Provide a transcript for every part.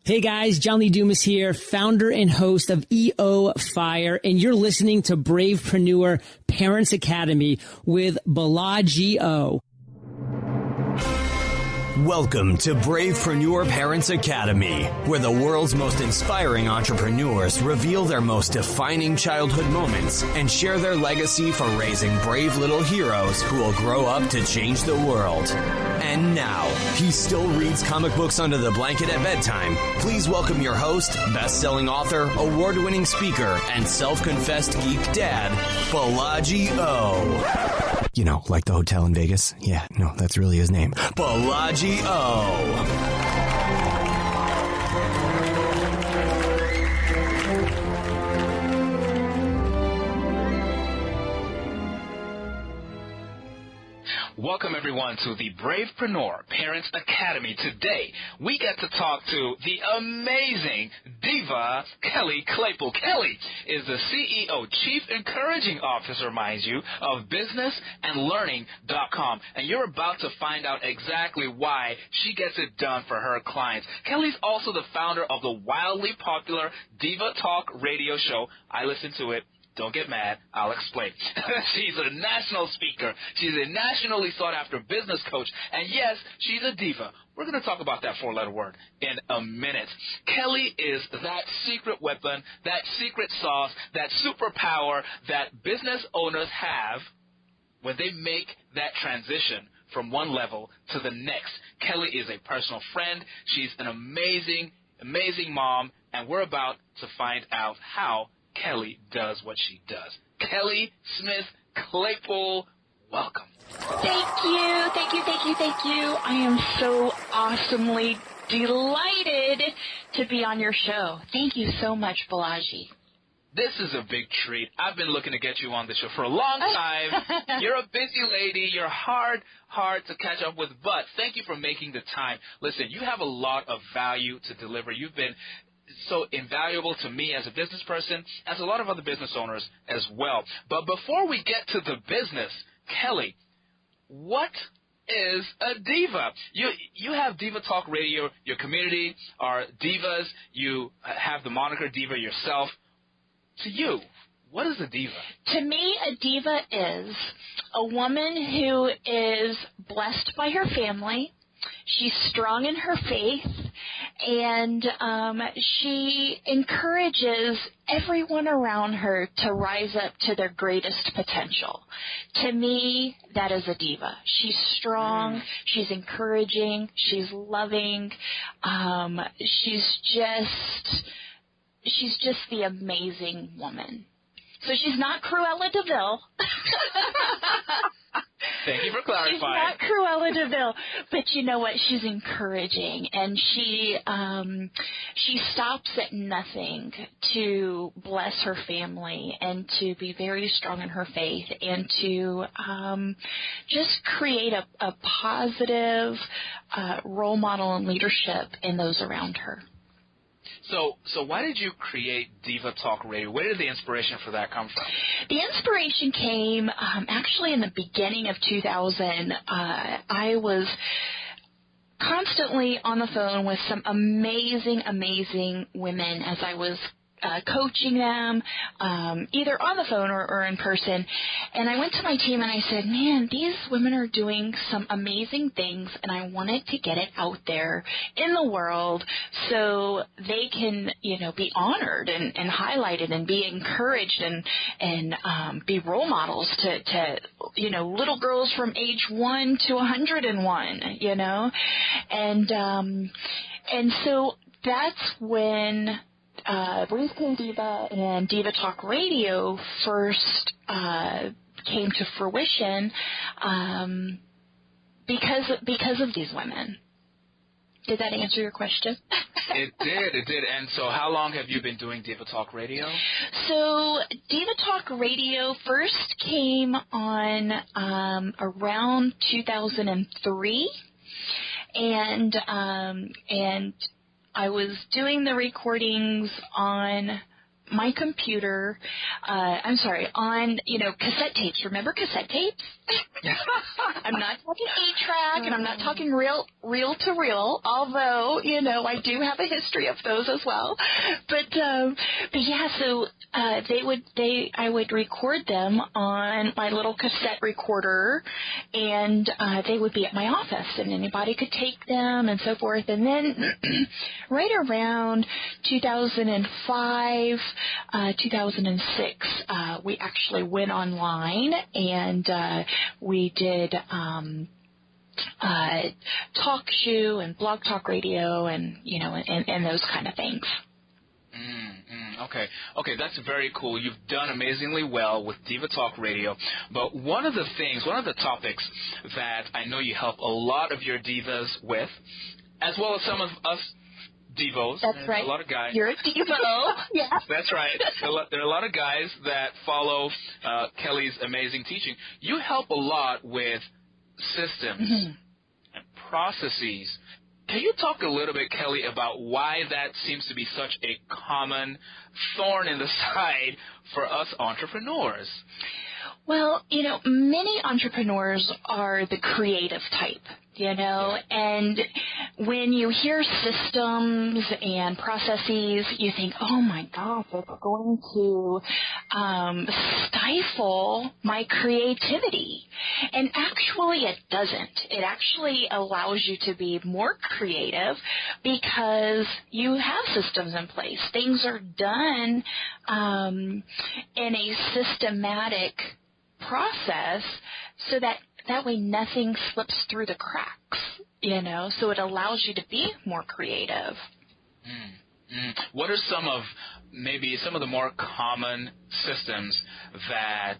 Hey guys, John Lee Dumas here, founder and host of EO Fire, and you're listening to Bravepreneur Parents Academy with Balaji O. Welcome to Bravepreneur Parents Academy, where the world's most inspiring entrepreneurs reveal their most defining childhood moments and share their legacy for raising brave little heroes who will grow up to change the world. And now, he still reads comic books under the blanket at bedtime. Please welcome your host, best-selling author, award-winning speaker, and self-confessed geek dad, Balaji O. You know, like the hotel in Vegas? Yeah, no, that's really his name. Balaji O. Welcome, everyone, to the Bravepreneur Parents Academy. Today, we get to talk to the amazing diva, Kelli Claypool. Kelli is the CEO, Chief Encouraging Officer, mind you, of businessandlearning.com. And you're about to find out exactly why she gets it done for her clients. Kelli's also the founder of the wildly popular Diva Talk radio show. I listen to it. Don't get mad. I'll explain. She's a national speaker. She's a nationally sought-after business coach. And yes, she's a diva. We're going to talk about that four-letter word in a minute. Kelli is that secret weapon, that secret sauce, that superpower that business owners have when they make that transition from one level to the next. Kelli is a personal friend. She's an amazing, amazing mom. And we're about to find out how Kelli does what she does. Kelli Smith Claypool, welcome. Thank you. I am so awesomely delighted to be on your show. Thank you so much, Balaji. This is a big treat. I've been looking to get you on the show for a long time. You're a busy lady. You're hard to catch up with, but thank you for making the time. Listen, you have a lot of value to deliver. You've been so invaluable to me as a business person, as a lot of other business owners as well. But before we get to the business, Kelli, what is a diva? You have Diva Talk Radio. Your community are divas. You have the moniker diva yourself. To you, what is a diva? To me, a diva is a woman who is blessed by her family. She's strong in her faith, and she encourages everyone around her to rise up to their greatest potential. To me, that is a diva. She's strong, she's encouraging, she's loving, she's just the amazing woman. So she's not Cruella de Vil. Thank you for clarifying. She's not Cruella de Vil, but you know what? She's encouraging, and she stops at nothing to bless her family and to be very strong in her faith and to just create a positive role model and leadership in those around her. So why did you create Diva Talk Radio? Where did the inspiration for that come from? The inspiration came actually in the beginning of 2000. I was constantly on the phone with some amazing women as I was coaching them, either on the phone or in person. And I went to my team and I said, man, these women are doing some amazing things, and I wanted to get it out there in the world so they can, be honored and highlighted and be encouraged and be role models to little girls from age 1 to 101, And so that's when Breathe Clean Diva and Diva Talk Radio first came to fruition because of these women. Did that answer your question? It did. And so how long have you been doing Diva Talk Radio? So Diva Talk Radio first came on around 2003, and I was doing the recordings on my computer, on, cassette tapes. Remember cassette tapes? I'm not talking 8-track, and I'm not talking reel to reel, although, I do have a history of those as well. But yeah, so I would record them on my little cassette recorder, and they would be at my office, and anybody could take them and so forth. And then right around 2005, 2006, we actually went online, and we did TalkShoe and Blog Talk Radio, and and those kind of things. Okay, that's very cool. You've done amazingly well with Diva Talk Radio. But one of the topics that I know you help a lot of your divas with, as well as some of us divos. That's right. A lot of guys. You're a divo. Yeah. That's right. There are a lot of guys that follow Kelli's amazing teaching. You help a lot with systems and processes. Can you talk a little bit, Kelli, about why that seems to be such a common thorn in the side for us entrepreneurs? Well, many entrepreneurs are the creative type, and when you hear systems and processes, you think, oh my gosh, it's going to stifle my creativity. And actually it doesn't. It actually allows you to be more creative because you have systems in place. Things are done in a systematic process so that way nothing slips through the cracks, so it allows you to be more creative. What are some of the more common systems that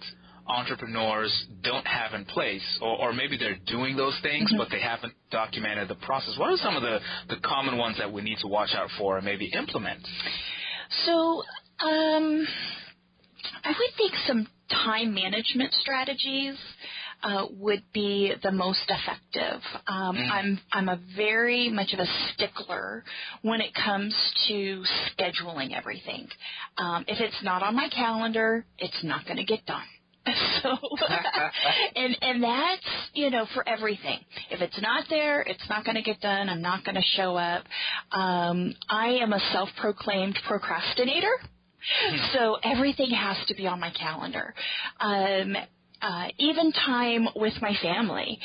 entrepreneurs don't have in place, or maybe they're doing those things but they haven't documented the process? What are some of the common ones that we need to watch out for and maybe implement? So I would think some time management strategies would be the most effective. I'm a very much of a stickler when it comes to scheduling everything. If it's not on my calendar, it's not going to get done. So, and that's, for everything. If it's not there, it's not going to get done. I'm not going to show up. I am a self-proclaimed procrastinator. So everything has to be on my calendar. Even time with my family.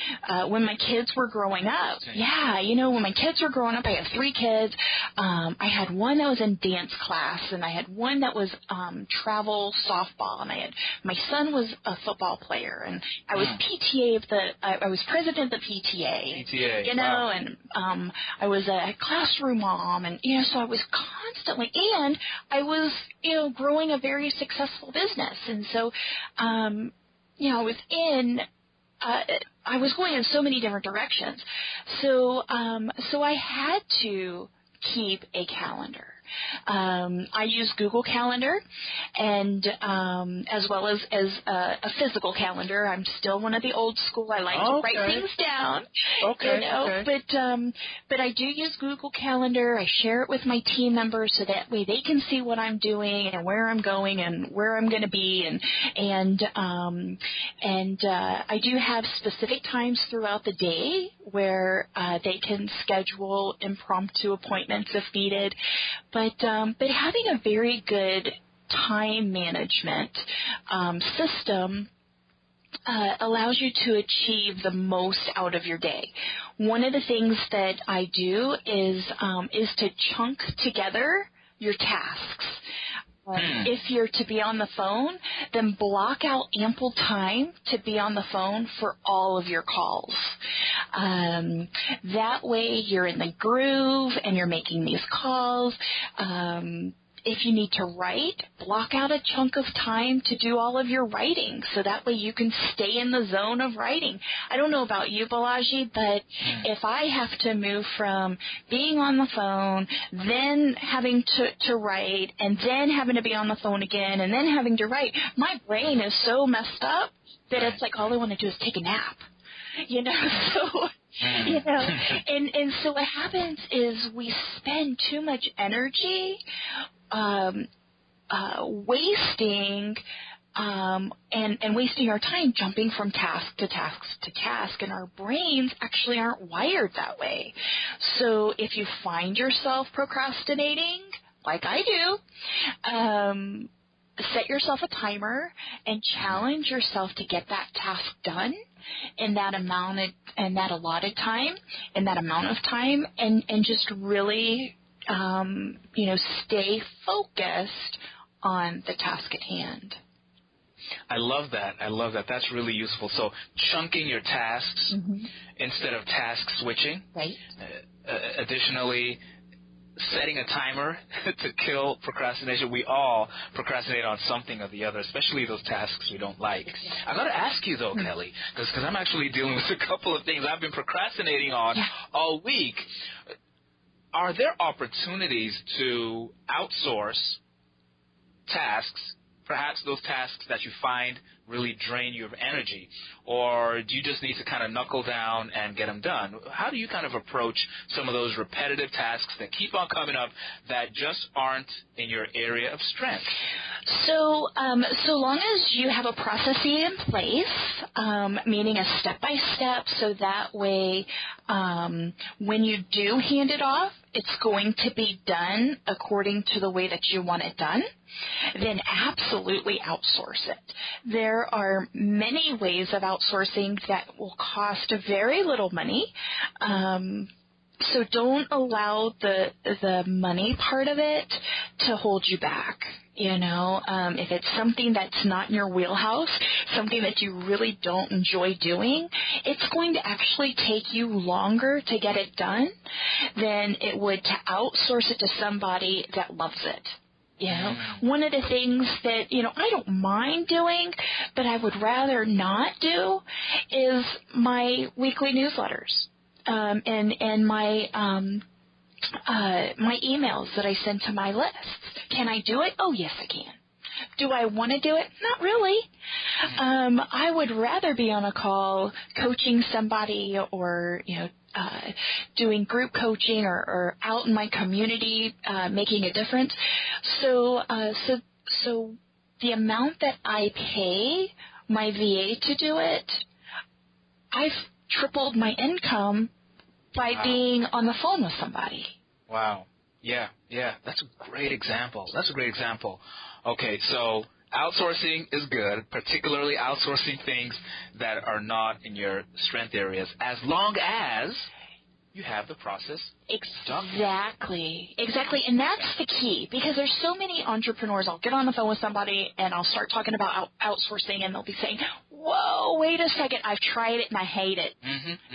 When my kids were growing up, when my kids were growing up, I have 3 kids. I had one that was in dance class, and I had one that was travel softball, and my son was a football player, and I was I was president of the PTA. Wow. And I was a classroom mom, and so I was constantly, and I was growing a very successful business, and so I was going in so many different directions. So I had to keep a calendar. I use Google Calendar, and as well as a physical calendar. I'm still one of the old school. I like to write things down. But I do use Google Calendar. I share it with my team members so that way they can see what I'm doing and where I'm going and where I'm going to be. And I do have specific times throughout the day where they can schedule impromptu appointments if needed. But having a very good time management system allows you to achieve the most out of your day. One of the things that I do is to chunk together your tasks. If you're to be on the phone, then block out ample time to be on the phone for all of your calls. That way you're in the groove and you're making these calls. If you need to write, block out a chunk of time to do all of your writing so that way you can stay in the zone of writing. I don't know about you, Balaji, but if I have to move from being on the phone, then having to write, and then having to be on the phone again, and then having to write, my brain is so messed up that it's like all I want to do is take a nap. And so what happens is we spend too much energy wasting and wasting our time jumping from task to task to task, and our brains actually aren't wired that way. So if you find yourself procrastinating, like I do, set yourself a timer and challenge yourself to get that task done in that allotted time, in that amount of time, and just really, stay focused on the task at hand. I love that. That's really useful. So chunking your tasks instead of task switching. Right. Additionally, setting a timer to kill procrastination. We all procrastinate on something or the other, especially those tasks we don't like. Exactly. I got to ask you, though, Kelli, because I'm actually dealing with a couple of things I've been procrastinating on all week. Are there opportunities to outsource tasks, perhaps those tasks that you find really drain you of energy, or do you just need to kind of knuckle down and get them done? How do you kind of approach some of those repetitive tasks that keep on coming up that just aren't in your area of strength? So long as you have a process in place, meaning a step-by-step, so that way when you do hand it off, it's going to be done according to the way that you want it done, then absolutely outsource it. There are many ways of outsourcing that will cost very little money. So don't allow the money part of it to hold you back. If it's something that's not in your wheelhouse, something that you really don't enjoy doing, it's going to actually take you longer to get it done than it would to outsource it to somebody that loves it. One of the things that, I don't mind doing, but I would rather not do is my weekly newsletters. And my emails that I send to my lists. Can I do it? Oh, yes, I can. Do I want to do it? Not really. I would rather be on a call coaching somebody or, doing group coaching or out in my community making a difference. So the amount that I pay my VA to do it, I've tripled my income by being on the phone with somebody. Wow. Yeah. That's a great example. Okay, so outsourcing is good, particularly outsourcing things that are not in your strength areas, as long as you have the process. Exactly. And that's the key, because there's so many entrepreneurs. I'll get on the phone with somebody and I'll start talking about outsourcing, and they'll be saying, whoa, wait a second, I've tried it and I hate it.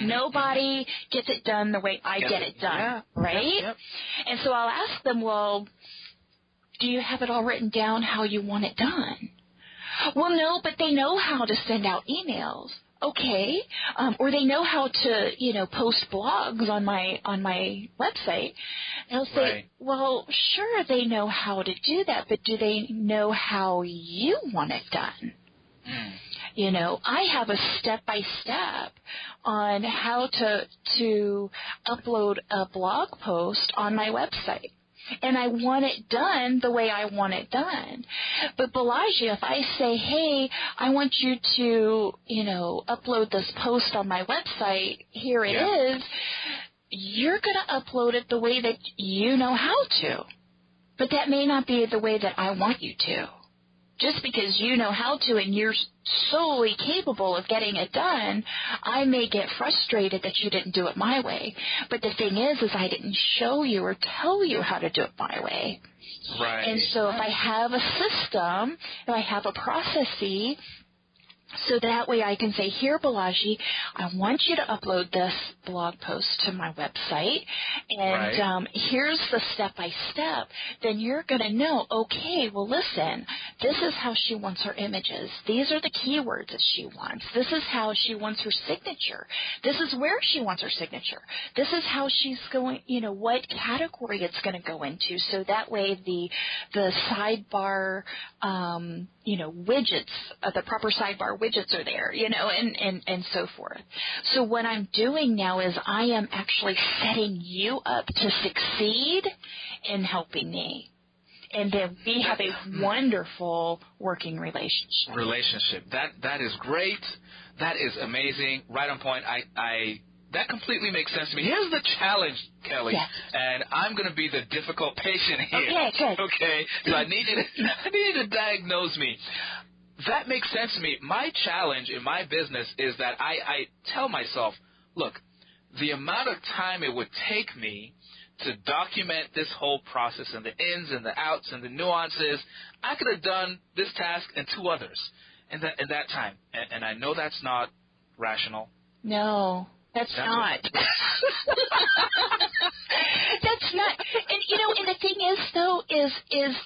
Nobody gets it done the way I get it done, right? Yep. And so I'll ask them, well, do you have it all written down how you want it done? Well, no, but they know how to send out emails. Okay, or they know how to, post blogs on my website. And I'll say, well, sure, they know how to do that, but do they know how you want it done? I have a step-by-step on how to upload a blog post on my website. And I want it done the way I want it done. But Balaji, if I say, hey, I want you to, upload this post on my website, here it is, you're going to upload it the way that you know how to. But that may not be the way that I want you to. Just because you know how to and you're solely capable of getting it done, I may get frustrated that you didn't do it my way. But the thing is I didn't show you or tell you how to do it my way. Right. And so if I have a system, if I have a process, so that way I can say, here, Balaji, I want you to upload this blog post to my website, and here's the step-by-step. Then you're going to know, okay, well, listen, this is how she wants her images. These are the keywords that she wants. This is how she wants her signature. This is where she wants her signature. This is how she's going, what category it's going to go into. So that way the sidebar, widgets, the proper sidebar widgets are there, and so forth. So what I'm doing now is I am actually setting you up to succeed in helping me. And then we have a wonderful working relationship. That is great. That is amazing. Right on point. That completely makes sense to me. Here's the challenge, Kelli, and I'm going to be the difficult patient here. Okay, good. Okay, so I need you to diagnose me. That makes sense to me. My challenge in my business is that I tell myself, look, the amount of time it would take me to document this whole process and the ins and the outs and the nuances, I could have done this task and 2 others in that time. And I know that's not rational. No. That's not. That's not. And the thing is, though, is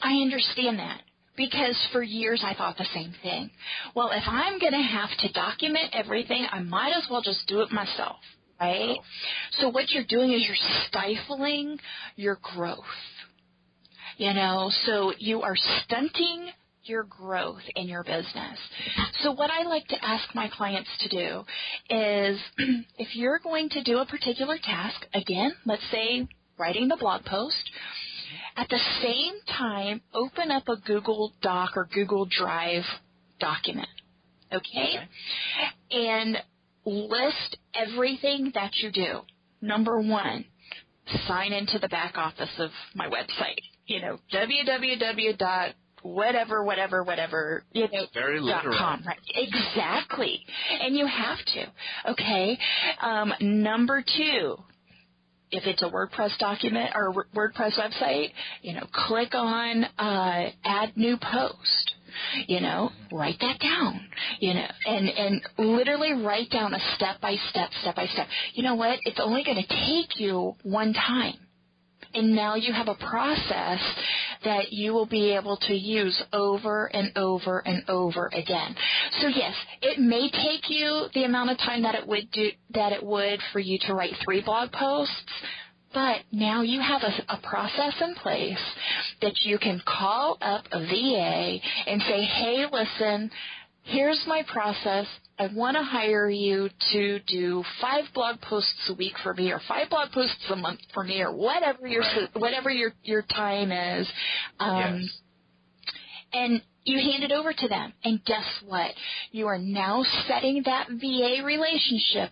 I understand that. Because for years I thought the same thing. Well, if I'm going to have to document everything, I might as well just do it myself, right? Oh. So what you're doing is you're stifling your growth. So you are stunting your growth in your business. So what I like to ask my clients to do is if you're going to do a particular task, again, let's say writing the blog post, at the same time, open up a Google Doc or Google Drive document, okay? And list everything that you do. Number 1, sign into the back office of my website, www.whatever, very literal. .com, right? Exactly. And you have to, okay? Number 2, if it's a WordPress document or WordPress website, click on add new post. Write that down, and literally write down a step by step. You know what? It's only going to take you one time. And now you have a process that you will be able to use over and over and over again. So yes, it may take you the amount of time that it would for you to write 3 blog posts, but now you have a process in place that you can call up a VA and say, hey, listen, here's my process. I want to hire you to do 5 blog posts a week for me, or 5 blog posts a month for me, or whatever your time is. And you hand it over to them. And guess what? You are now setting that VA relationship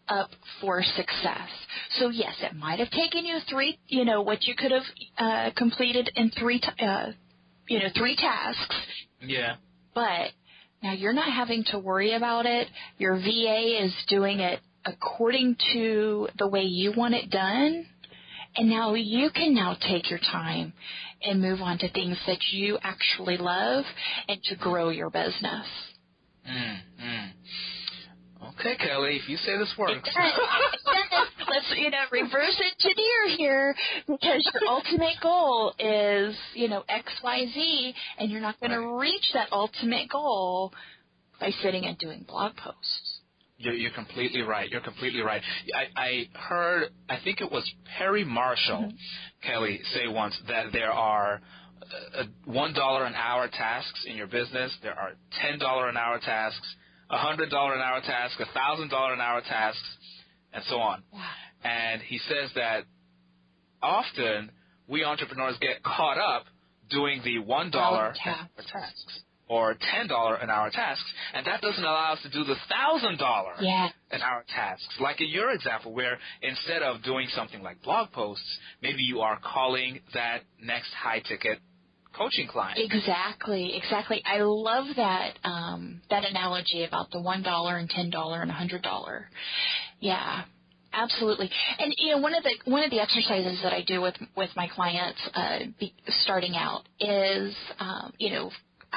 up for success. So yes, it might have taken you 3, what you could have completed in 3 tasks. Yeah. But now you're not having to worry about it. Your VA is doing it according to the way you want it done. And now you can take your time and move on to things that you actually love and to grow your business. Okay, Kelli, if you say this works. It does. Let's, reverse engineer here, because your ultimate goal is, X, Y, Z, and you're not going to reach that ultimate goal by sitting and doing blog posts. You're completely right. You're completely right. I heard, I think it was Perry Marshall, Kelli, say once that there are $1 an hour tasks in your business. There are $10 an hour tasks, $100 an hour tasks, $1,000 an hour tasks, and so on. Wow. And he says that often we entrepreneurs get caught up doing the $1 tasks or $10 an hour tasks, and that doesn't allow us to do the $1,000 an hour tasks. Like in your example, where instead of doing something like blog posts, maybe you are calling that next high-ticket coaching client. Exactly. I love that that analogy about the $1 and $10 and $100. Yeah, absolutely. And one of the exercises that I do with my clients starting out is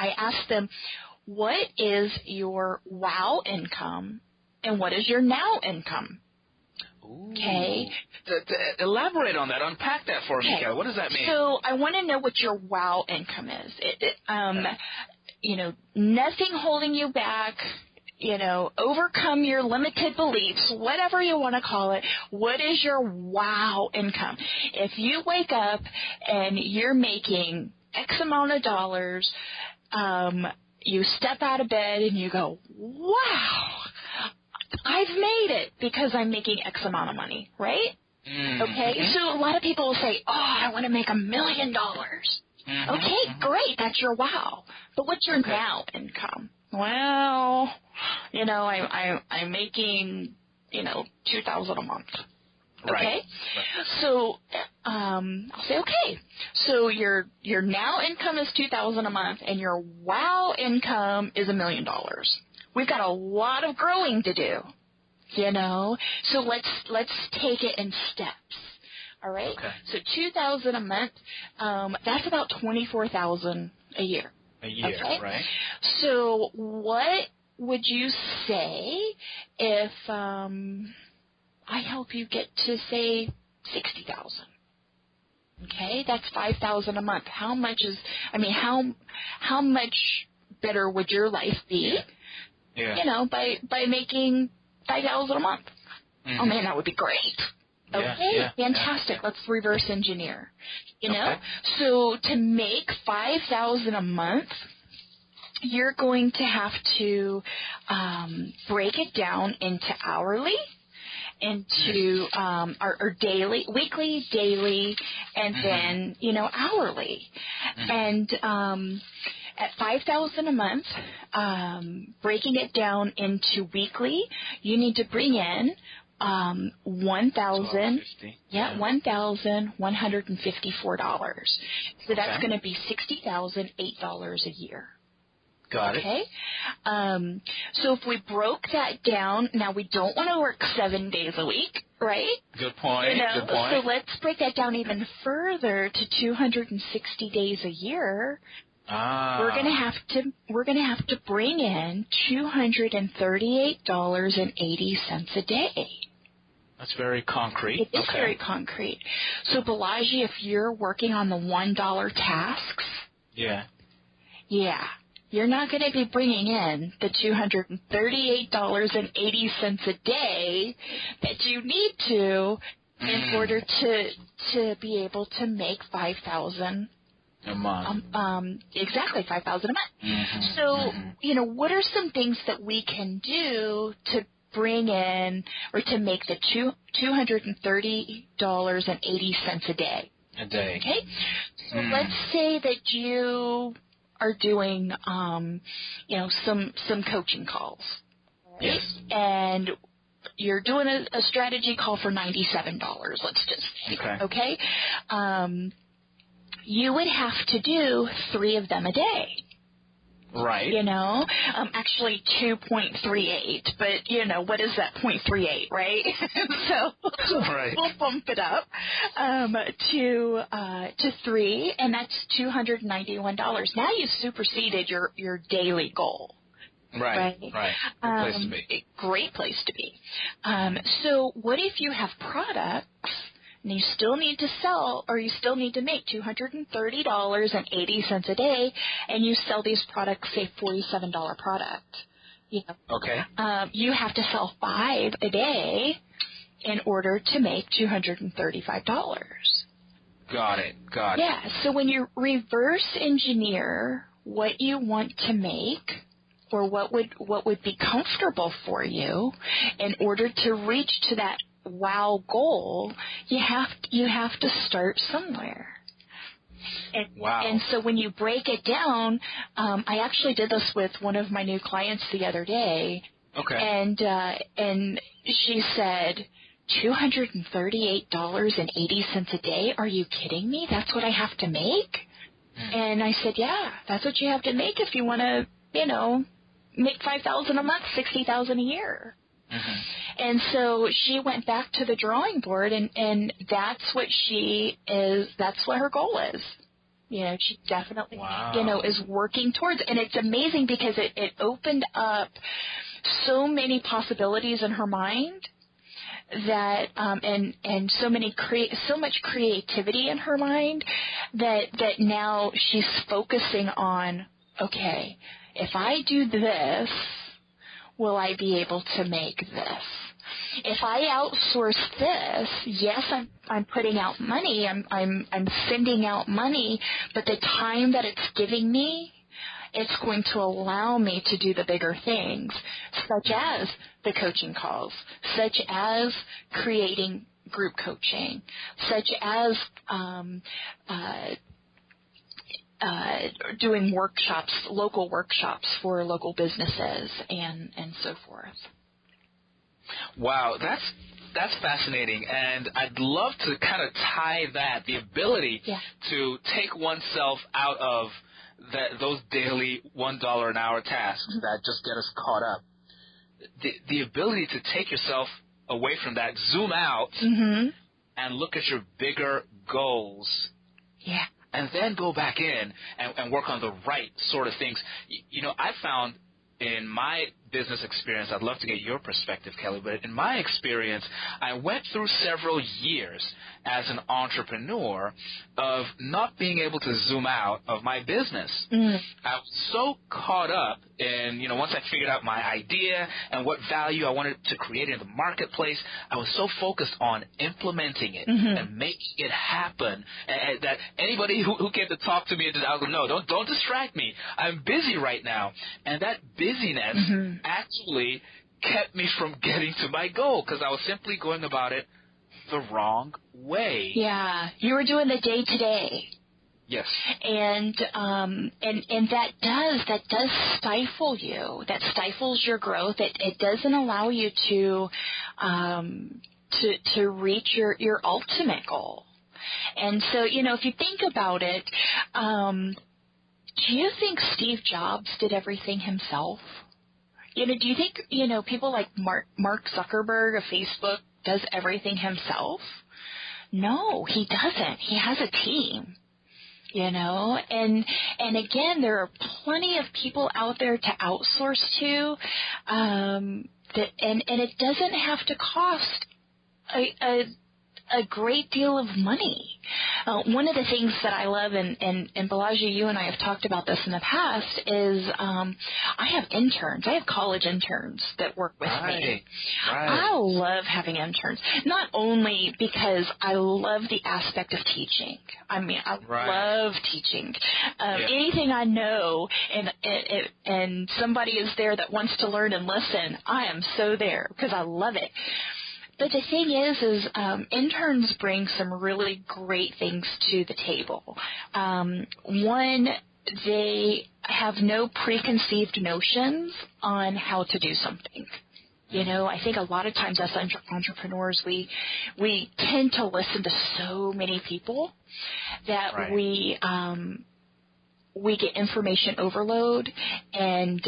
I ask them, what is your wow income and what is your now income? Ooh. Okay. Elaborate on that. Unpack that for me, Kelli. What does that mean? So I want to know what your wow income is. Nothing holding you back. Overcome your limited beliefs, whatever you want to call it. What is your wow income? If you wake up and you're making X amount of dollars, you step out of bed and you go, wow, I've made it because I'm making X amount of money, right? Okay, so a lot of people will say, oh, I want to make $1 million. Mm-hmm. Okay, great. That's your wow. But what's your now income? Well, I'm making, $2,000 a month. Okay. Right. So, I'll say, okay. So your now income is $2,000 a month, and your wow income is $1 million. We've got a lot of growing to do. So let's take it in steps. All right. Okay. So $2,000 a month. That's about $24,000 a year. A year, okay? Right? So what would you say if I help you get to say $60,000? Okay, that's $5,000 a month. How much how much better would your life be? Yeah. By making $5,000 a month. Mm-hmm. Oh man, that would be great. Okay, yeah, fantastic. yeah. Let's reverse engineer. Okay. So to make $5,000 a month, you're going to have to break it down into hourly, into or daily, weekly, daily, and then hourly. And at $5,000 a month, breaking it down into weekly, you need to bring in $1,154. So that's going to be $60,008 a year. Got it. Okay. So if we broke that down, now we don't want to work 7 days a week, right? Good point. Good point. So let's break that down even further to 260 days a year. We're gonna have to bring in $238.80 a day. That's very concrete. It is very concrete. So Balaji, if you're working on the $1 tasks, yeah, you're not going to be bringing in the $238.80 a day that you need to in order to be able to make $5,000 a month. Exactly, $5,000 a month. So, what are some things that we can do to bring in or to make the $230.80 a day? A day. Okay? So let's say that you are doing, some coaching calls. Right? Yes. And you're doing a strategy call for $97, let's just say. Okay? You would have to do 3 of them a day. Right. Actually 2.38, but what is that 0.38, right? So we'll bump it up to 3, and that's $291. Now you've superseded your daily goal. Right. Good place to be. Great place to be. So what if you have products and you still need to sell, or you still need to make $230.80 a day, and you sell these products, say $47 product. Okay. You have to sell 5 a day in order to make $235. Got it. Yeah. So when you reverse engineer what you want to make, or what would be comfortable for you, in order to reach to that wow goal, you have to start somewhere. And so when you break it down, I actually did this with one of my new clients the other day. Okay. And she said, $238.80 a day? Are you kidding me? That's what I have to make? And I said, yeah, that's what you have to make if you want to, make $5,000 a month, $60,000 a year. And so she went back to the drawing board, and that's what that's what her goal is. She definitely, is working towards it. And it's amazing because it opened up so many possibilities in her mind that, and so much creativity in her mind that now she's focusing on, okay, if I do this, will I be able to make this? If I outsource this, yes, I'm putting out money, I'm sending out money, but the time that it's giving me, it's going to allow me to do the bigger things, such as the coaching calls, such as creating group coaching, such as doing workshops, local workshops for local businesses and so forth. Wow, that's fascinating, and I'd love to kind of tie that, the ability to take oneself out of those daily $1 an hour tasks that just get us caught up. The ability to take yourself away from that, zoom out, and look at your bigger goals. Yeah. And then go back in and work on the right sort of things. You know, I found in my business experience, I'd love to get your perspective, Kelli, but in my experience, I went through several years as an entrepreneur of not being able to zoom out of my business. I was so caught up in, once I figured out my idea and what value I wanted to create in the marketplace, I was so focused on implementing it and making it happen, and that anybody who came to talk to me, I was like, no, don't distract me. I'm busy right now. And that busyness actually kept me from getting to my goal because I was simply going about it the wrong way. Yeah, you were doing the day-to-day. Yes. And that does stifle you. That stifles your growth. It doesn't allow you to reach your ultimate goal. And so, if you think about it, do you think Steve Jobs did everything himself? Do you think, people like Mark Zuckerberg of Facebook does everything himself? No, he doesn't. He has a team, and again, there are plenty of people out there to outsource to, and it doesn't have to cost a great deal of money. One of the things that I love, and Balaji, you and I have talked about this in the past, is I have interns. I have college interns that work with me. Right. I love having interns, not only because I love the aspect of teaching. I mean, I love teaching. Anything I know and somebody is there that wants to learn and listen, I am so there because I love it. But the thing is interns bring some really great things to the table. One, they have no preconceived notions on how to do something. I think a lot of times as entrepreneurs, we tend to listen to so many people that we get information overload and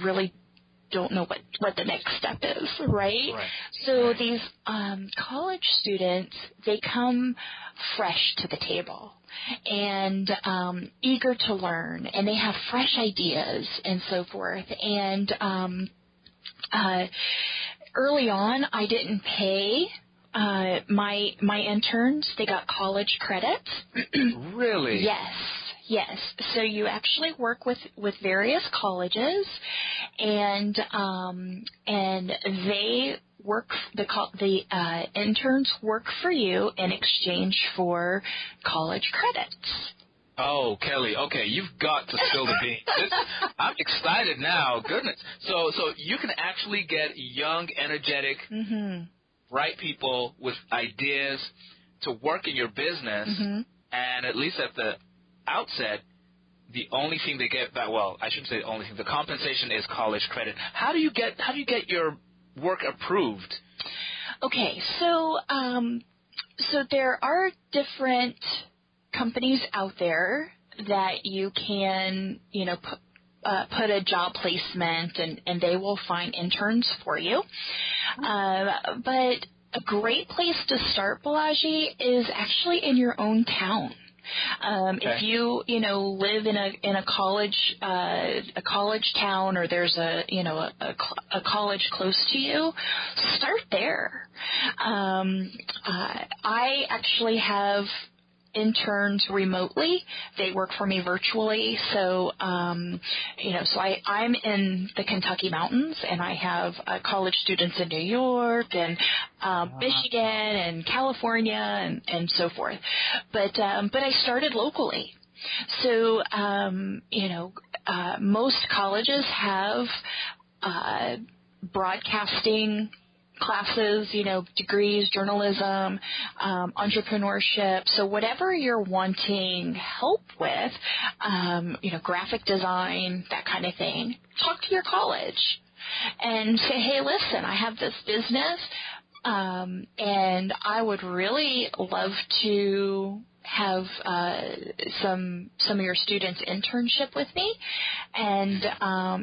really don't know what the next step is, right? So these college students, they come fresh to the table and eager to learn, and they have fresh ideas and so forth. And early on, I didn't pay my interns. They got college credits. Really? Yes. So you actually work with various colleges, and they work. The interns work for you in exchange for college credits. Oh, Kelli. Okay, you've got to spill the beans. I'm excited now. Goodness. So you can actually get young, energetic, bright people with ideas to work in your business, and at least at the outset, the only thing they get I shouldn't say the only thing. The compensation is college credit. How do you get your work approved? Okay, so there are different companies out there that you can put a job placement and they will find interns for you. But a great place to start, Balaji, is actually in your own town. If you live in a college town, or there's a college close to you, start there. I actually have interns remotely. They work for me virtually. So, so I'm in the Kentucky mountains, and I have college students in New York and Michigan and California and so forth. But I started locally. So, most colleges have broadcasting classes, degrees, journalism, entrepreneurship. So whatever you're wanting help with, graphic design, that kind of thing, talk to your college and say, hey, listen, I have this business, and I would really love to have some of your students internship with me, and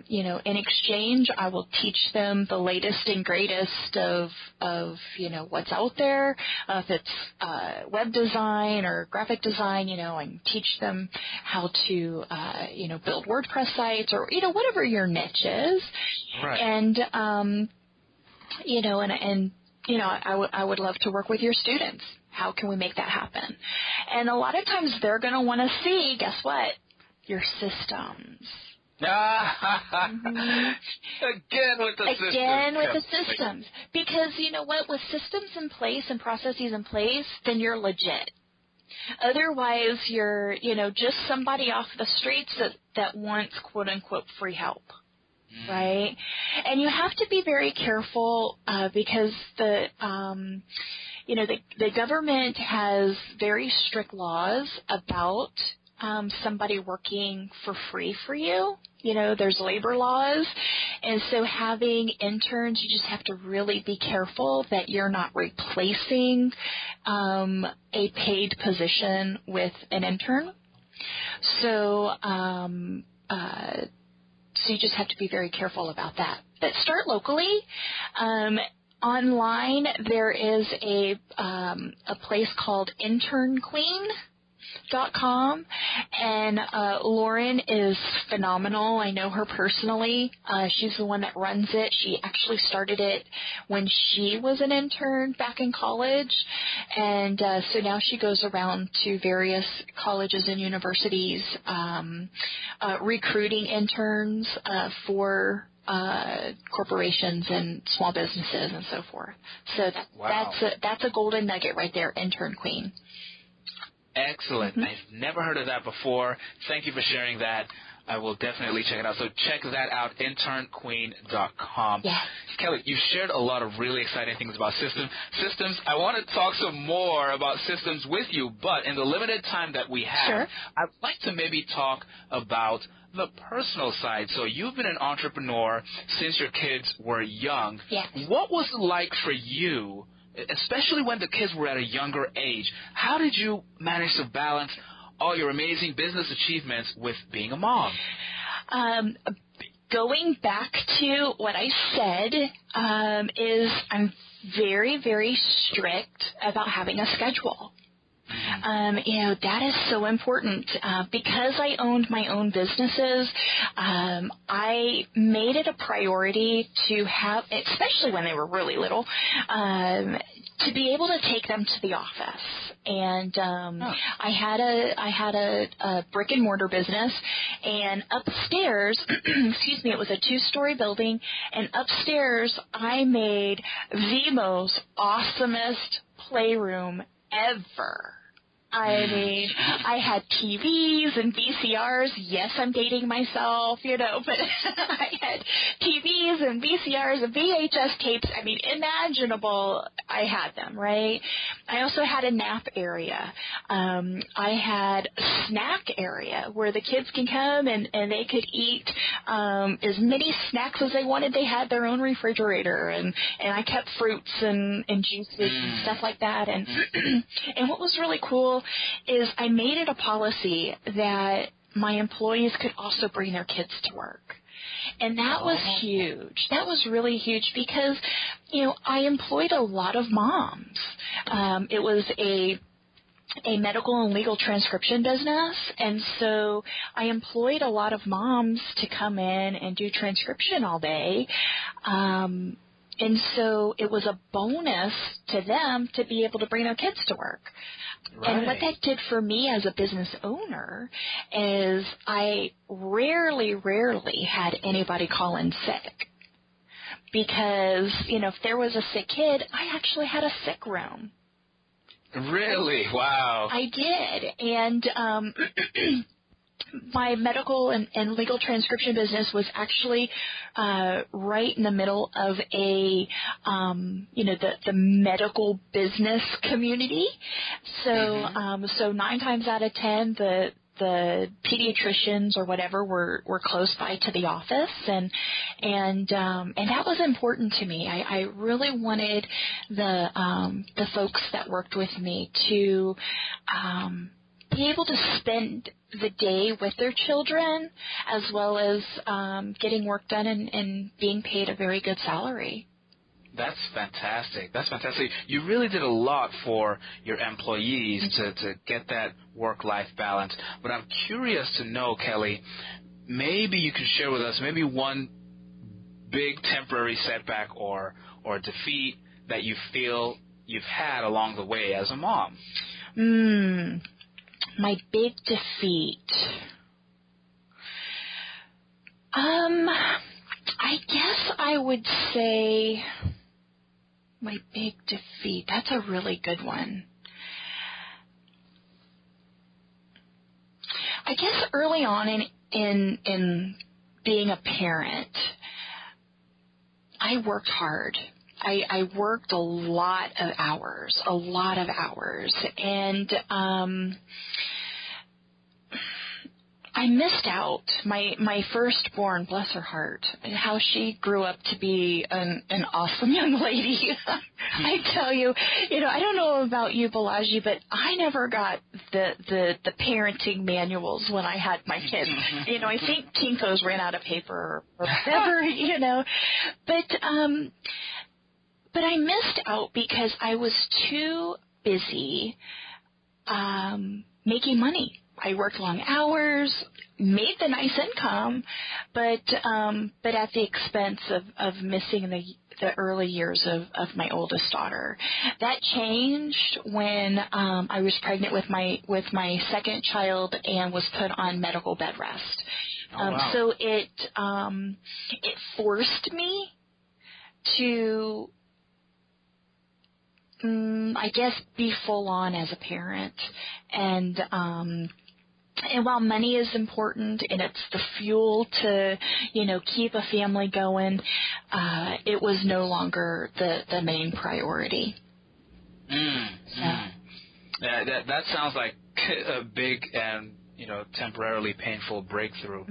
in exchange I will teach them the latest and greatest of what's out there. If it's web design or graphic design, and teach them how to build WordPress sites or whatever your niche is. Right. And I would love to work with your students. How can we make that happen? And a lot of times they're going to want to see, guess what? Your systems. Again with the systems. Because you know what? With systems in place and processes in place, then you're legit. Otherwise, you're, just somebody off the streets that wants, quote unquote, free help. Right? And you have to be very careful because the government has very strict laws about somebody working for free for you. There's labor laws. And so having interns, you just have to really be careful that you're not replacing a paid position with an intern. So you just have to be very careful about that. But start locally. Online, there is a place called internqueen.com, and Lauren is phenomenal. I know her personally. She's the one that runs it. She actually started it when she was an intern back in college, and so now she goes around to various colleges and universities recruiting interns for corporations and small businesses and so forth. So that's a golden nugget right there, Intern Queen. Excellent. Mm-hmm. I've never heard of that before. Thank you for sharing that. I will definitely check it out. So check that out, internqueen.com. Yes. Kelli, you shared a lot of really exciting things about systems. I want to talk some more about systems with you, but in the limited time that we have, sure, I'd like to maybe talk about the personal side. So you've been an entrepreneur since your kids were young. Yes. What was it like for you, especially when the kids were at a younger age? How did you manage to balance all your amazing business achievements with being a mom? Going back to what I said, is I'm very, very strict about having a schedule. That is so important. Because I owned my own businesses, I made it a priority to have, especially when they were really little, to be able to take them to the office. And I had a brick and mortar business, and upstairs, excuse me, it was a 2-story building, and upstairs I made the most awesomest playroom ever. I mean, I had TVs and VCRs. Yes, I'm dating myself, but I had TVs and VCRs and VHS tapes. I mean, imaginable, I had them, right? I also had a nap area. I had a snack area where the kids can come and they could eat as many snacks as they wanted. They had their own refrigerator, and I kept fruits and juices and stuff like that. And and what was really cool is I made it a policy that my employees could also bring their kids to work. And that was huge. That was really huge because, I employed a lot of moms. It was a medical and legal transcription business, and so I employed a lot of moms to come in and do transcription all day. And so it was a bonus to them to be able to bring their kids to work. Right. And what that did for me as a business owner is I rarely had anybody call in sick. Because, if there was a sick kid, I actually had a sick room. Really? Wow. I did. And my medical and legal transcription business was actually right in the middle of a, the medical business community. So so 9 times out of 10, the pediatricians or whatever were close by to the office, and that was important to me. I really wanted the folks that worked with me to be able to spend the day with their children, as well as getting work done and being paid a very good salary. That's fantastic. That's fantastic. You really did a lot for your employees to get that work-life balance. But I'm curious to know, Kelli, maybe you can share with us maybe one big temporary setback or defeat that you feel you've had along the way as a mom. My big defeat. I guess I would say my big defeat. That's a really good one. I guess early on in being a parent, I worked hard. I worked a lot of hours, and I missed out. My firstborn, bless her heart, and how she grew up to be an awesome young lady. I tell you, I don't know about you, Balaji, but I never got the parenting manuals when I had my kids. I think Kinko's ran out of paper or whatever, But I missed out because I was too busy making money. I worked long hours, made the nice income, but at the expense of missing the early years of my oldest daughter. That changed when I was pregnant with my second child and was put on medical bed rest. Wow. So it forced me to, I guess, be full on as a parent. And while money is important and it's the fuel to, keep a family going, it was no longer the main priority. Yeah, that sounds like a big and, temporarily painful breakthrough.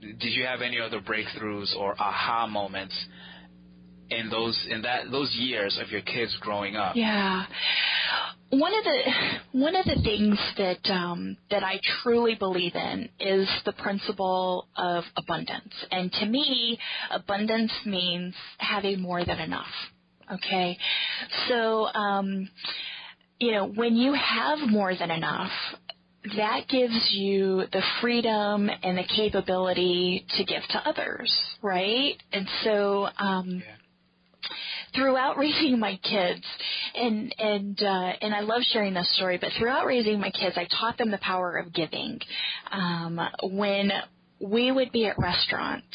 Did you have any other breakthroughs or aha moments in those years of your kids growing up? Yeah. One of the things that I truly believe in is the principle of abundance. And to me, abundance means having more than enough. Okay? So, when you have more than enough, that gives you the freedom and the capability to give to others, right? And so, throughout raising my kids, and I love sharing this story, but throughout raising my kids, I taught them the power of giving. When we would be at restaurants,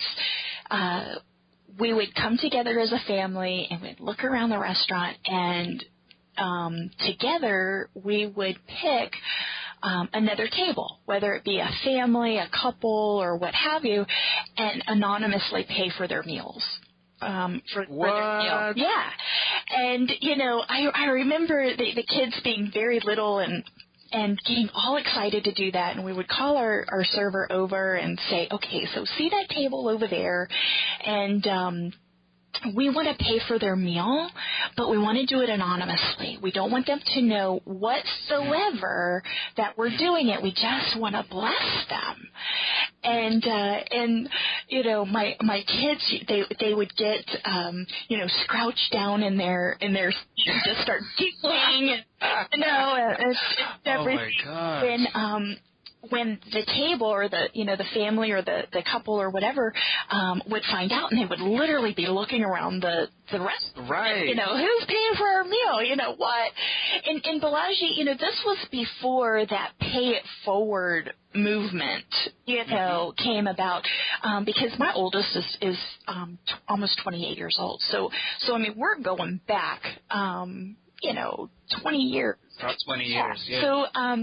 we would come together as a family and we'd look around the restaurant, and together we would pick another table, whether it be a family, a couple, or what have you, and anonymously pay for their meals. For their meal. Yeah. And, I remember the kids being very little and getting all excited to do that. And we would call our server over and say, okay, so see that table over there? And we want to pay for their meal, but we want to do it anonymously. We don't want them to know whatsoever that we're doing it. We just want to bless them. And my kids, they would get, scrouched down in their seat and just start giggling. It's everything. Oh my God. When the table or the family or the couple or whatever would find out, and they would literally be looking around the restaurant. Right. Who's paying for our meal? What? And Balaji, this was before that pay it forward movement, came about, because my oldest is almost 28 years old. So I mean, we're going back, 20 years. About 20 years, yeah.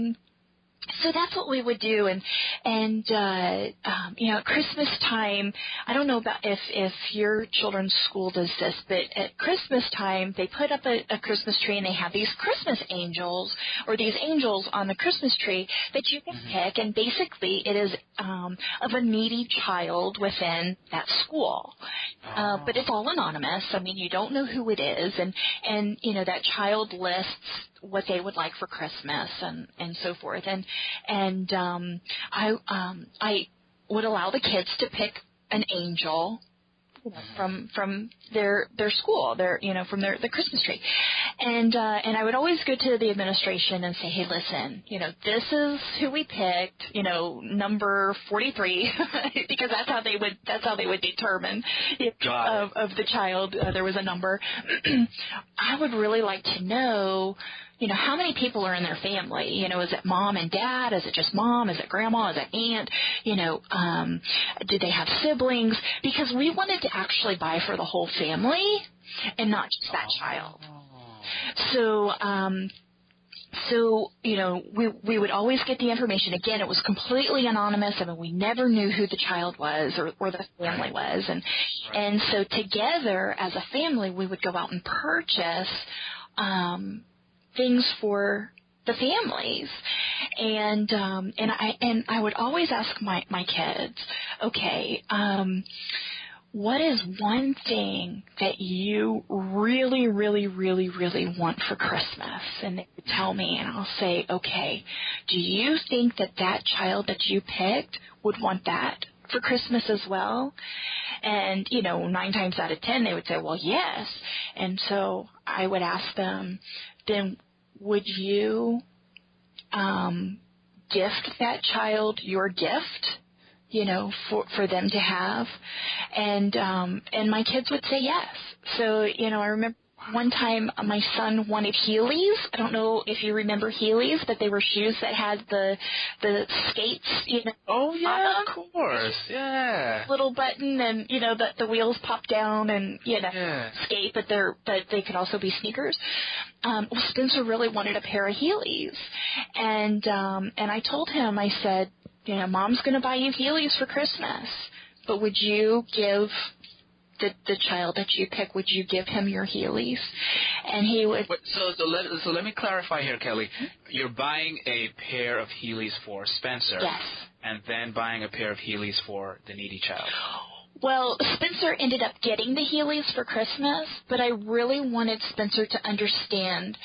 So that's what we would do, and And, at Christmas time, I don't know about if your children's school does this, but at Christmas time, they put up a Christmas tree and they have these Christmas angels or these angels on the Christmas tree that you can pick. And basically it is of a needy child within that school. But it's all anonymous. I mean, you don't know who it is. And that child lists what they would like for Christmas and so forth. And I would allow the kids to pick an angel from their school, from the Christmas tree. And I would always go to the administration and say, hey, listen, this is who we picked, number 43, because that's how they would determine of the child. There was a number. I would really like to know, how many people are in their family? Is it mom and dad? Is it just mom? Is it grandma? Is it aunt? Do they have siblings? Because we wanted to actually buy for the whole family and not just that child. So, we would always get the information. Again, it was completely anonymous. I mean, we never knew who the child was or the family was. And so together as a family, we would go out and purchase things for the families. And I would always ask my kids, okay, what is one thing that you really, really, really, really want for Christmas? And they would tell me, and I'll say, okay, do you think that child that you picked would want that for Christmas as well? And, 9 times out of 10, they would say, well, yes. And so I would ask them, then would you gift that child your gift, for them to have? And my kids would say yes. So, I remember one time my son wanted Heelys. I don't know if you remember Heelys, but they were shoes that had the skates, Oh, yeah, of course. Yeah. Little button and, the wheels pop down and, skate, but they could also be sneakers. Spencer really wanted a pair of Heelys. And I told him, I said, Mom's going to buy you Heelys for Christmas, but would you give the child that you pick, would you give him your Heelys? And he would. So let me clarify here, Kelly. You're buying a pair of Heelys for Spencer. Yes. And then buying a pair of Heelys for the needy child. Well, Spencer ended up getting the Heelys for Christmas, but I really wanted Spencer to understand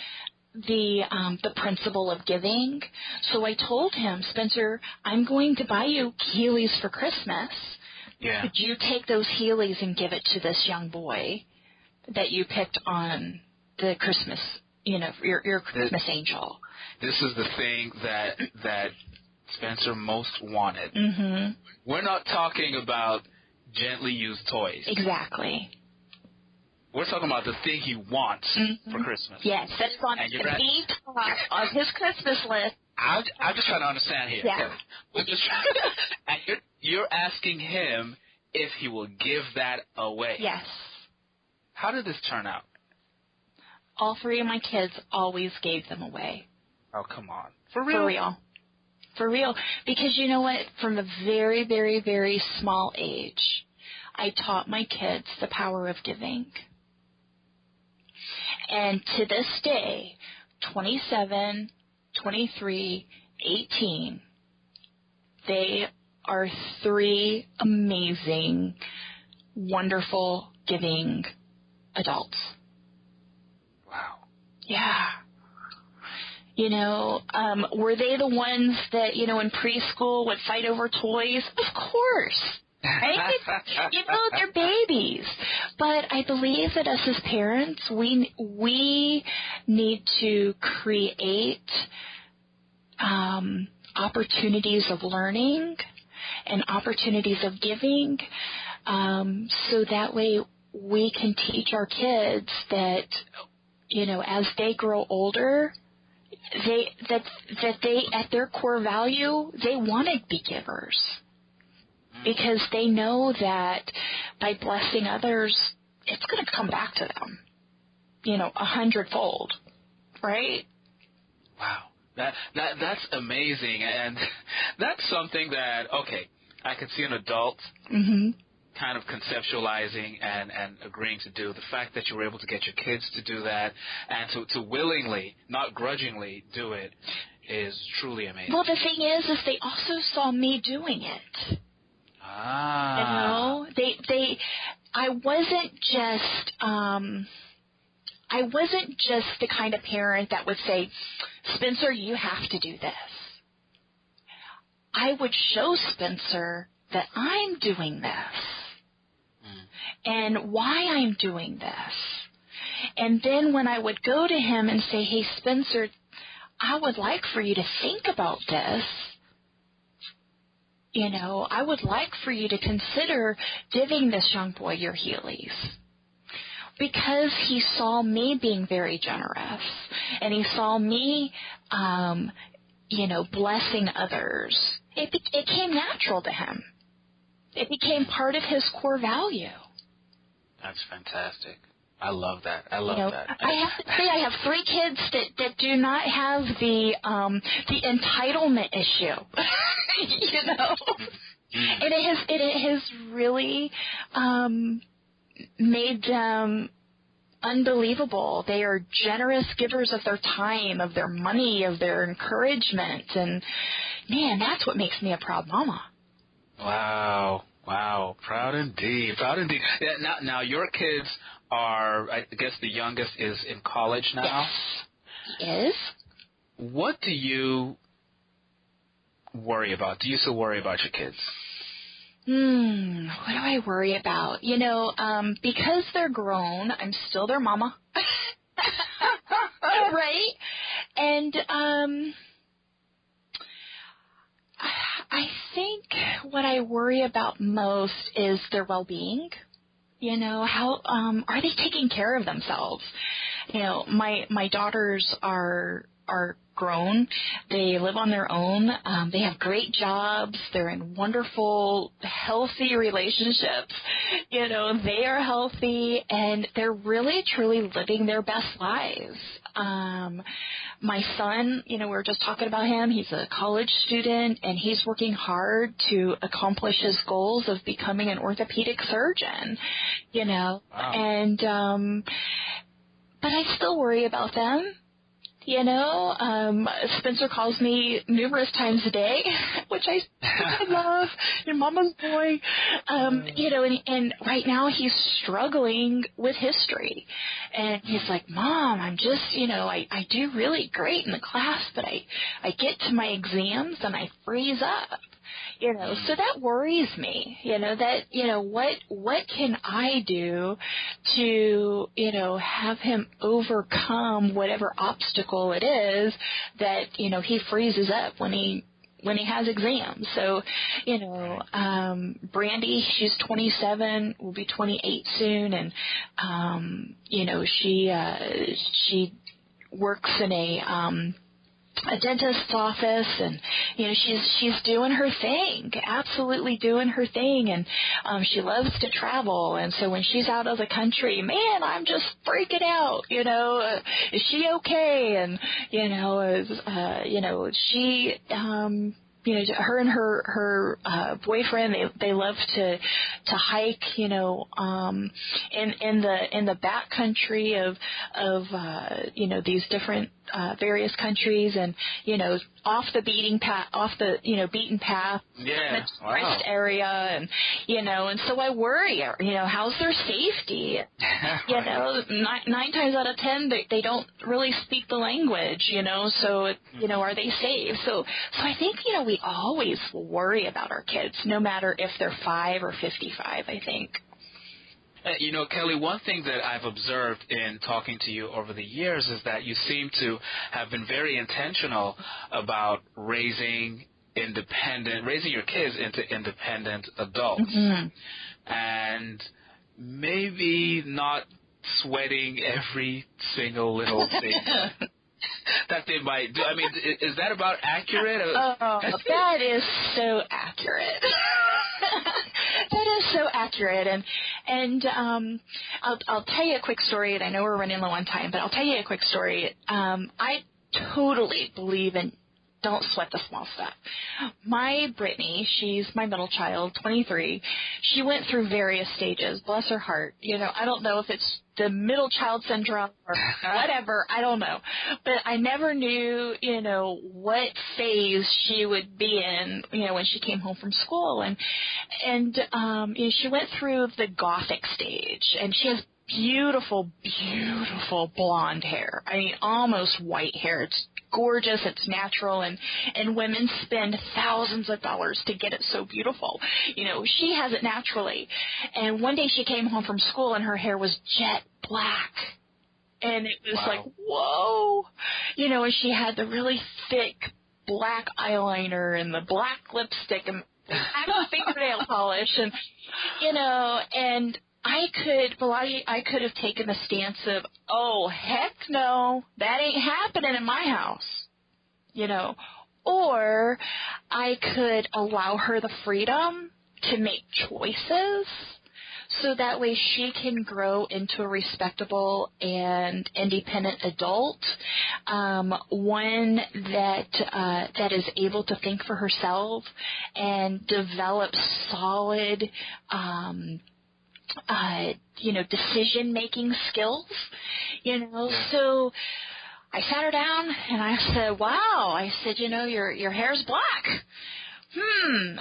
the principle of giving. So I told him, Spencer, I'm going to buy you Heelys for Christmas. Yeah. Could you take those Heelys and give it to this young boy that you picked on the Christmas, your Christmas angel? This is the thing that Spencer most wanted. Mm-hmm. We're not talking about gently used toys. Exactly. We're talking about the thing he wants for Christmas. Yes, that's on the top of his Christmas list. I'm just trying to understand here. Yeah. And you're asking him if he will give that away. Yes. How did this turn out? All 3 of my kids always gave them away. Oh, come on. For real? For real. For real. Because you know what? From a very, very, very small age, I taught my kids the power of giving. And to this day, 27, 23, 18, they are 3 amazing, wonderful, giving adults. Wow. Yeah. Were they the ones that, in preschool would fight over toys? Of course. Right? They're babies. But I believe that us as parents, we need to create opportunities of learning and opportunities of giving, so that way we can teach our kids that, as they grow older, they at their core value, they want to be givers. Because they know that by blessing others, it's going to come back to them, 100-fold, right? Wow. That's amazing, and that's something that I could see an adult kind of conceptualizing and agreeing to do. The fact that you were able to get your kids to do that and to willingly, not grudgingly, do it is truly amazing. Well, the thing is they also saw me doing it. I wasn't just the kind of parent that would say, Spencer, you have to do this. I would show Spencer that I'm doing this and why I'm doing this. And then when I would go to him and say, hey, Spencer, I would like for you to think about this. I would like for you to consider giving this young boy your Heelys. Because he saw me being very generous, and he saw me, blessing others. It came natural to him. It became part of his core value. That's fantastic. I love that. I love that. I have to say, I have 3 kids that do not have the entitlement issue. And it has really made them unbelievable. They are generous givers of their time, of their money, of their encouragement, and man, that's what makes me a proud mama. Wow, proud indeed. Yeah, now your kids are, I guess the youngest is in college now? Yes, he is. What do you worry about? Do you still worry about your kids? What do I worry about? Because they're grown, I'm still their mama. Right? And I think what I worry about most is their well-being. How are they taking care of themselves? My daughters are grown. They live on their own. They have great jobs. They're in wonderful, healthy relationships. They are healthy, and they're really, truly living their best lives. My son, we were just talking about him. He's a college student, and he's working hard to accomplish his goals of becoming an orthopedic surgeon, Wow. And, but I still worry about them. Spencer calls me numerous times a day, which I love. Your mama's boy. And right now he's struggling with history. And he's like, Mom, I'm just, I do really great in the class, but I get to my exams and I freeze up. So that worries me, what can I do to, have him overcome whatever obstacle it is that, he freezes up when he has exams. So, Brandy, she's 27, will be 28 soon. And, she works in a dentist's office, and she's doing her thing, absolutely doing her thing, and she loves to travel. And so when she's out of the country, man, I'm just freaking out. Is she okay? And she her and her boyfriend, they love to hike, in the back country of these different various countries, and off the beaten path, yeah, rest area, and and so I worry, how's their safety? 9 times out of 10 they don't really speak the language, so are they safe? So I think we always worry about our kids, no matter if they're 5 or 55, I think. Kelli, one thing that I've observed in talking to you over the years is that you seem to have been very intentional about raising your kids into independent adults, and maybe not sweating every single little thing that they might do. I mean, is that about accurate? That is so accurate. That is so accurate, and I'll tell you a quick story. And I know we're running low on time, but I'll tell you a quick story. I totally believe in don't sweat the small stuff. My Brittany, she's my middle child, 23. She went through various stages. Bless her heart. I don't know if it's the middle child syndrome or whatever. I don't know. But I never knew, what phase she would be in, when she came home from school. And she went through the Gothic stage, and she has beautiful, beautiful blonde hair. I mean, almost white hair. It's gorgeous. It's natural. And women spend thousands of dollars to get it so beautiful. She has it naturally. And one day she came home from school and her hair was jet black. And it was like, whoa. And she had the really thick black eyeliner and the black lipstick and black fingernail polish. And, and I could have taken the stance of, oh, heck no, that ain't happening in my house, or I could allow her the freedom to make choices so that way she can grow into a respectable and independent adult, one that is able to think for herself and develop solid decision-making skills, So I sat her down and I said, wow, I said, your hair's black.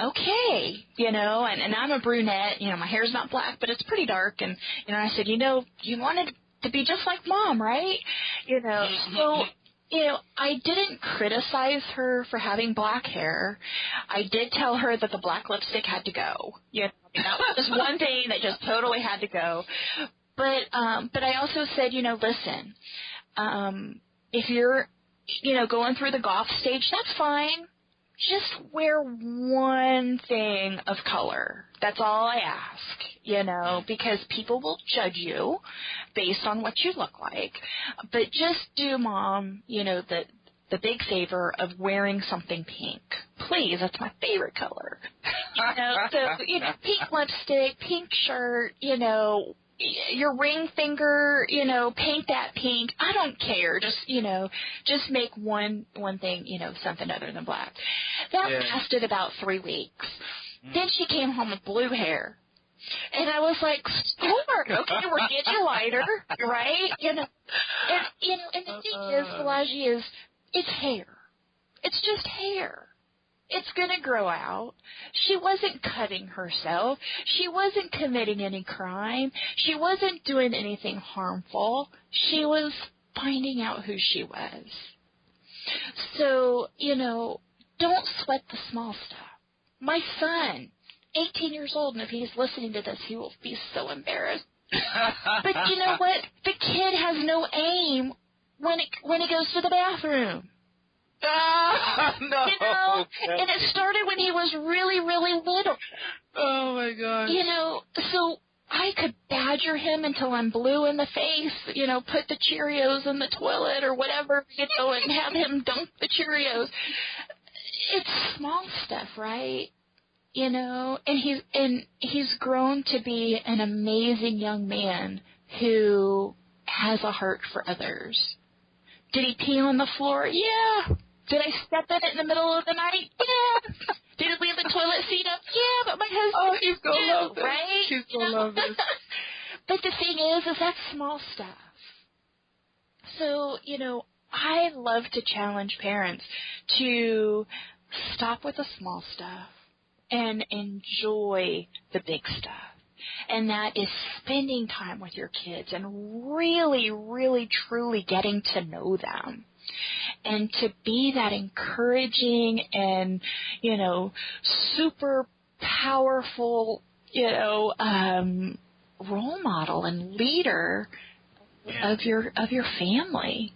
Okay, and I'm a brunette, my hair's not black, but it's pretty dark. And, I said, you wanted to be just like Mom, right? So, I didn't criticize her for having black hair. I did tell her that the black lipstick had to go. That was just one thing that just totally had to go. But I also said, listen, if you're, going through the goth stage, that's fine. Just wear one thing of color. That's all I ask, because people will judge you based on what you look like. But just do, Mom, the big favor of wearing something pink. Please, that's my favorite color. So, pink lipstick, pink shirt, your ring finger, paint that pink. I don't care. Just make one thing, something other than black. That lasted about 3 weeks. Then she came home with blue hair. And I was like, score, okay, we're getting lighter, right? And the thing is, Balaji, it's hair. It's just hair. It's going to grow out. She wasn't cutting herself. She wasn't committing any crime. She wasn't doing anything harmful. She was finding out who she was. So, don't sweat the small stuff. My son, 18 years old, and if he's listening to this, he will be so embarrassed. But you know what? The kid has no aim when he goes to the bathroom. No. And it started when he was really, really little. Oh, my God. So I could badger him until I'm blue in the face, put the Cheerios in the toilet or whatever, and have him dunk the Cheerios. It's small stuff, right? And he's grown to be an amazing young man who has a heart for others. Did he pee on the floor? Yeah. Did I step in it in the middle of the night? Yeah. Did he leave the toilet seat up? Yeah, but my husband he's gonna love this. Right? She's gonna love this. But the thing is that's small stuff. So, I love to challenge parents to stop with the small stuff and enjoy the big stuff. And that is spending time with your kids and really, really, truly getting to know them. And to be that encouraging and, super powerful, role model and leader of your family.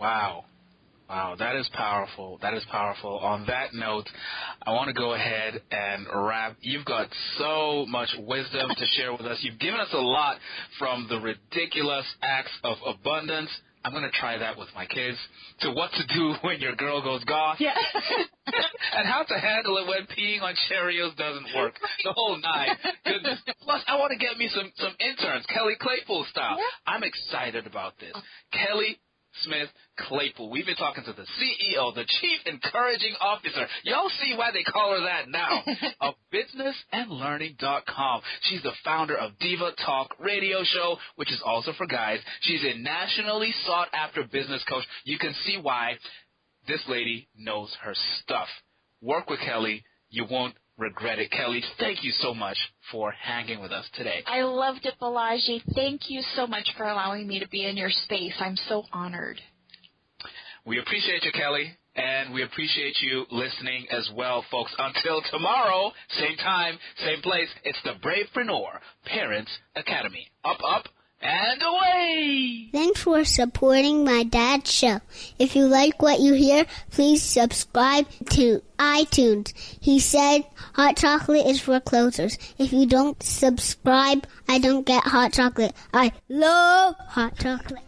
Wow. Wow, that is powerful. That is powerful. On that note, I want to go ahead and wrap. You've got so much wisdom to share with us. You've given us a lot, from the ridiculous acts of abundance. I'm going to try that with my kids, to what to do when your girl goes goth. Yeah. And how to handle it when peeing on Cheerios doesn't work. The whole nine. Goodness. Plus, I want to get me some interns, Kelli Claypool style. Yeah. I'm excited about this. Kelli Smith Claypool. We've been talking to the CEO, the Chief Encouraging Officer. Y'all see why they call her that now. Of businessandlearning.com. She's the founder of Diva Talk Radio Show, which is also for guys. She's a nationally sought-after business coach. You can see why this lady knows her stuff. Work with Kelli. You won't regret it. Kelli, thank you so much for hanging with us today. I loved it, Balaji. Thank you so much for allowing me to be in your space. I'm so honored. We appreciate you, Kelli, and we appreciate you listening as well, folks. Until tomorrow, same time, same place, it's the Bravepreneur Parents Academy. Up, up, and away! Thanks for supporting my dad's show. If you like what you hear, please subscribe to iTunes. He said hot chocolate is for closers. If you don't subscribe, I don't get hot chocolate. I love hot chocolate.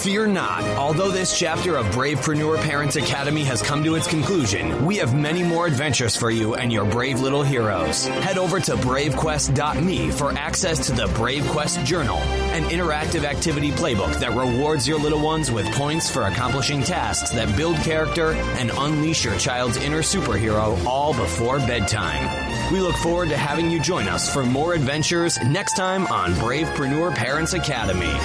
Fear not. Although this chapter of Bravepreneur Parents Academy has come to its conclusion, we have many more adventures for you and your brave little heroes. Head over to bravequest.me for access to the Brave Quest Journal, an interactive activity playbook that rewards your little ones with points for accomplishing tasks that build character and unleash your child's inner superhero all before bedtime. We look forward to having you join us for more adventures next time on Bravepreneur Parents Academy.